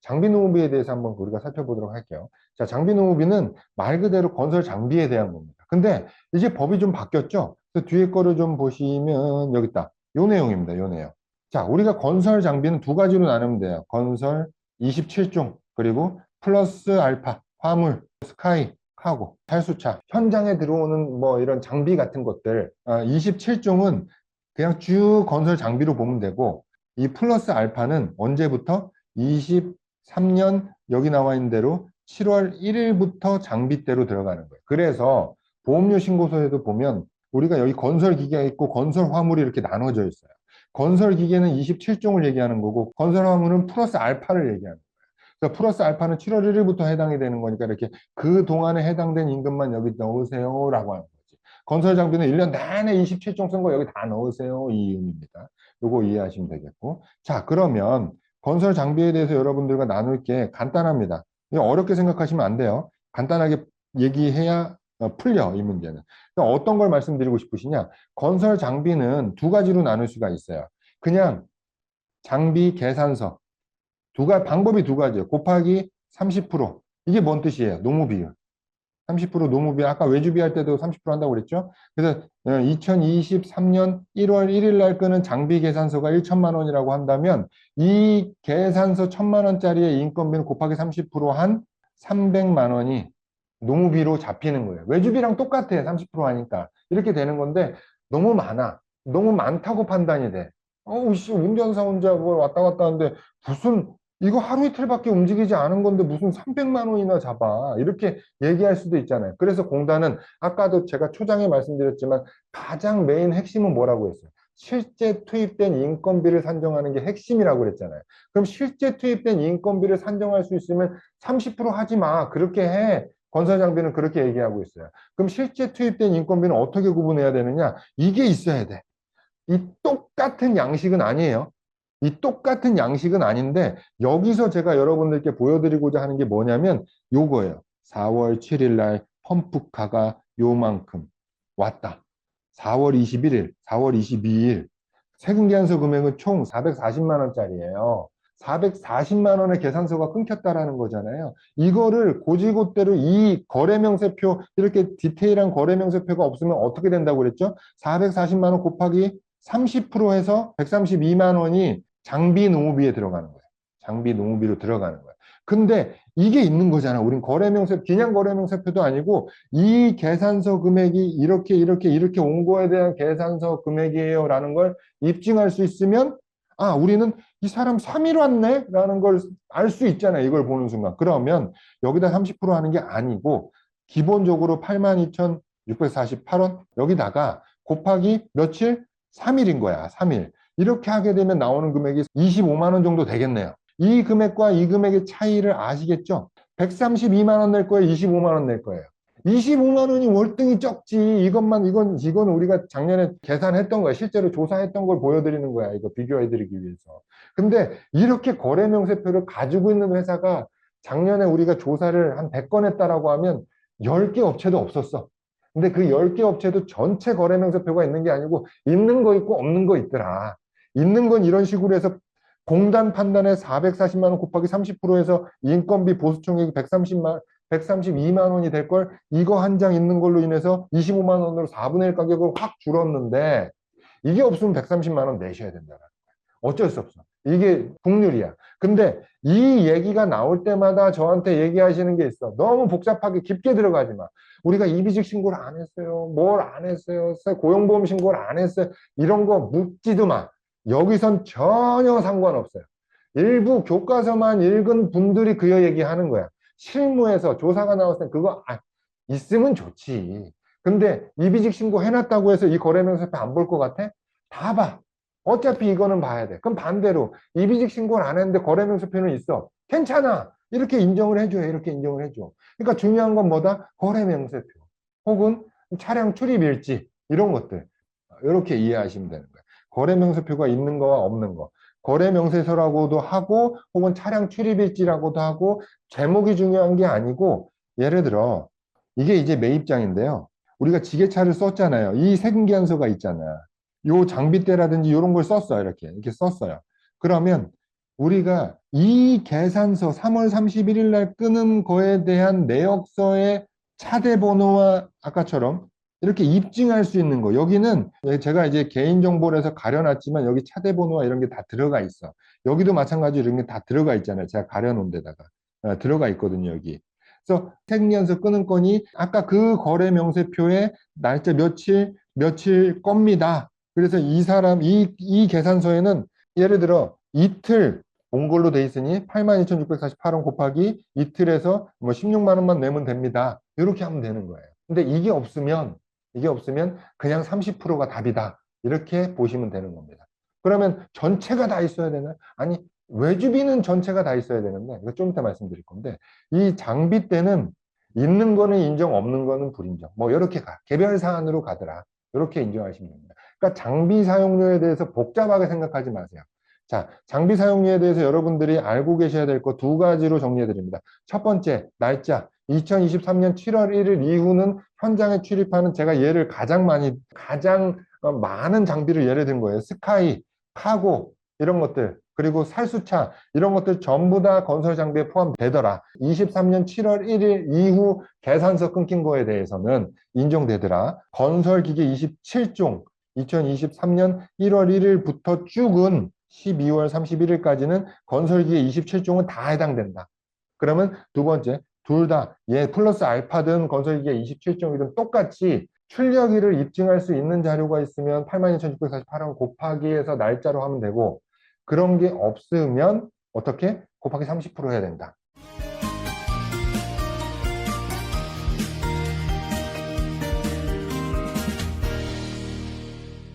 장비 노무비에 대해서 한번 우리가 살펴보도록 할게요. 자, 장비 노무비는 말 그대로 건설 장비에 대한 겁니다. 근데 이제 법이 좀 바뀌었죠? 그래서 뒤에 거를 좀 보시면 여기 있다. 요 내용입니다. 요 내용. 자, 우리가 건설 장비는 두 가지로 나누면 돼요. 건설 27종, 그리고 플러스 알파, 화물, 스카이, 카고, 탈수차, 현장에 들어오는 뭐 이런 장비 같은 것들, 27종은 그냥 쭉 건설 장비로 보면 되고, 이 플러스 알파는 언제부터? 23년 여기 나와 있는 대로 7월 1일부터 장비대로 들어가는 거예요. 그래서 보험료 신고서에도 보면 우리가 여기 건설 기계가 있고 건설 화물이 이렇게 나눠져 있어요. 건설 기계는 27종을 얘기하는 거고 건설 화물은 플러스 알파를 얘기하는 거예요. 그러니까 플러스 알파는 7월 1일부터 해당이 되는 거니까 이렇게 그 동안에 해당된 임금만 여기 넣으세요라고 하는 거지. 건설 장비는 1년 내내 27종 쓴 거 여기 다 넣으세요. 이 의미입니다. 요거 이해하시면 되겠고. 자, 그러면 건설 장비에 대해서 여러분들과 나눌 게 간단합니다. 어렵게 생각하시면 안 돼요. 간단하게 얘기해야 풀려, 이 문제는. 그러니까 어떤 걸 말씀드리고 싶으시냐? 건설 장비는 두 가지로 나눌 수가 있어요. 그냥 장비 계산서. 방법이 두 가지예요. 곱하기 30%. 이게 뭔 뜻이에요? 노무 비율. 30% 노무 비율. 아까 외주비 할 때도 30% 한다고 그랬죠? 그래서 2023년 1월 1일 날 끄는 장비 계산서가 1천만 원이라고 한다면 이 계산서 1천만 원짜리의 인건비는 곱하기 30%한 300만 원이 노무비로 잡히는 거예요. 외주비랑 똑같아. 30% 하니까. 이렇게 되는 건데 너무 많아. 너무 많다고 판단이 돼. 어우, 씨, 운전사 혼자 뭐 왔다 갔다 하는데 무슨 이거 하루 이틀밖에 움직이지 않은 건데 무슨 300만 원이나 잡아. 이렇게 얘기할 수도 있잖아요. 그래서 공단은 아까도 제가 초장에 말씀드렸지만 가장 메인 핵심은 뭐라고 했어요? 실제 투입된 인건비를 산정하는 게 핵심이라고 그랬잖아요. 그럼 실제 투입된 인건비를 산정할 수 있으면 30% 하지 마. 그렇게 해. 건설 장비는 그렇게 얘기하고 있어요. 그럼 실제 투입된 인건비는 어떻게 구분해야 되느냐? 이게 있어야 돼. 이 똑같은 양식은 아니에요. 이 똑같은 양식은 아닌데 여기서 제가 여러분들께 보여드리고자 하는 게 뭐냐면 요거예요. 4월 7일 날 펌프카가 요만큼 왔다. 4월 21일, 4월 22일 세금계산서 금액은 총 440만 원짜리예요. 440만 원의 계산서가 끊겼다라는 거잖아요. 이거를 고지고대로 이 거래명세표 이렇게 디테일한 거래명세표가 없으면 어떻게 된다고 그랬죠? 440만 원 곱하기 30% 해서 132만 원이 장비 노무비에 들어가는 거예요. 장비 노무비로 들어가는 거예요. 근데 이게 있는 거잖아. 우린 거래명세, 그냥 거래명세표도 아니고 이 계산서 금액이 이렇게 온 거에 대한 계산서 금액이에요. 라는 걸 입증할 수 있으면 아, 우리는 이 사람 3일 왔네? 라는 걸 알 수 있잖아요. 이걸 보는 순간. 그러면 여기다 30% 하는 게 아니고 기본적으로 82,648원 여기다가 곱하기 며칠? 3일인 거야. 3일. 이렇게 하게 되면 나오는 금액이 25만 원 정도 되겠네요. 이 금액과 이 금액의 차이를 아시겠죠? 132만 원 낼 거예요? 25만 원 낼 거예요? 25만 원이 월등히 적지. 이건 우리가 작년에 계산했던 거야. 실제로 조사했던 걸 보여드리는 거야. 이거 비교해드리기 위해서. 근데 이렇게 거래명세표를 가지고 있는 회사가 작년에 우리가 조사를 한 100건 했다라고 하면 10개 업체도 없었어. 근데 그 10개 업체도 전체 거래명세표가 있는 게 아니고 있는 거 있고 없는 거 있더라. 있는 건 이런 식으로 해서 공단 판단에 440만 원 곱하기 30%에서 인건비 보수총액이 132만 원이 될 걸 이거 한 장 있는 걸로 인해서 25만 원으로 4분의 1 가격을 확 줄었는데 이게 없으면 130만 원 내셔야 된다. 어쩔 수 없어. 이게 국률이야. 근데 이 얘기가 나올 때마다 저한테 얘기하시는 게 있어. 너무 복잡하게 깊게 들어가지 마. 우리가 이비직 신고를 안 했어요. 뭘 안 했어요. 고용보험 신고를 안 했어요. 이런 거 묻지도 마. 여기선 전혀 상관없어요. 일부 교과서만 읽은 분들이 그 얘기하는 거야. 실무에서 조사가 나왔을 때 그거 있으면 좋지. 근데 이비직 신고 해놨다고 해서 이 거래명세표 안 볼 것 같아? 다 봐. 어차피 이거는 봐야 돼. 그럼 반대로 이비직 신고를 안 했는데 거래명세표는 있어. 괜찮아. 이렇게 인정을 해줘요. 이렇게 인정을 해줘. 그러니까 중요한 건 뭐다? 거래명세표. 혹은 차량 출입일지 이런 것들. 이렇게 이해하시면 되는 거예요. 거래명세표가 있는 거와 없는 거. 거래명세서라고도 하고 혹은 차량 출입일지라고도 하고 제목이 중요한 게 아니고 예를 들어 이게 이제 매입장인데요. 우리가 지게차를 썼잖아요. 이 세금계산서가 있잖아. 요 장비대라든지 이런 걸 썼어요. 이렇게 썼어요. 그러면 우리가 이 계산서 3월 31일 날 끊은 거에 대한 내역서의 차대 번호와 아까처럼 이렇게 입증할 수 있는 거. 여기는 제가 이제 개인정보를 해서 가려놨지만 여기 차대 번호와 이런 게 다 들어가 있어. 여기도 마찬가지로 이런 게 다 들어가 있잖아요. 제가 가려놓은 데다가. 들어가 있거든요, 여기. 그래서 생리연서 끊은 건이 아까 그 거래 명세표에 날짜 며칠 겁니다. 그래서 이 계산서에는 예를 들어 이틀 온 걸로 돼 있으니 82,648원 곱하기 이틀에서 뭐 16만 원만 내면 됩니다. 이렇게 하면 되는 거예요. 근데 이게 없으면 그냥 30%가 답이다. 이렇게 보시면 되는 겁니다. 그러면 전체가 다 있어야 되나요? 아니, 외주비는 전체가 다 있어야 되는데, 이거 좀 이따 말씀드릴 건데, 이 장비 때는 있는 거는 인정, 없는 거는 불인정. 뭐, 이렇게 개별 사안으로 가더라. 이렇게 인정하시면 됩니다. 그러니까 장비 사용료에 대해서 복잡하게 생각하지 마세요. 자, 장비 사용료에 대해서 여러분들이 알고 계셔야 될 거 두 가지로 정리해 드립니다. 첫 번째, 날짜. 2023년 7월 1일 이후는 현장에 출입하는 제가 가장 많은 장비를 예를 든 거예요. 스카이, 카고, 이런 것들. 그리고 살수차, 이런 것들 전부 다 건설 장비에 포함되더라. 23년 7월 1일 이후 계산서 끊긴 거에 대해서는 인정되더라. 건설기계 27종, 2023년 1월 1일부터 쭉은 12월 31일까지는 건설기계 27종은 다 해당된다. 그러면 두 번째, 둘 다, 플러스 알파든 건설기계 27종이든 똑같이 출력일을 입증할 수 있는 자료가 있으면 82,648원 곱하기 해서 날짜로 하면 되고, 그런 게 없으면 어떻게? 곱하기 30% 해야 된다.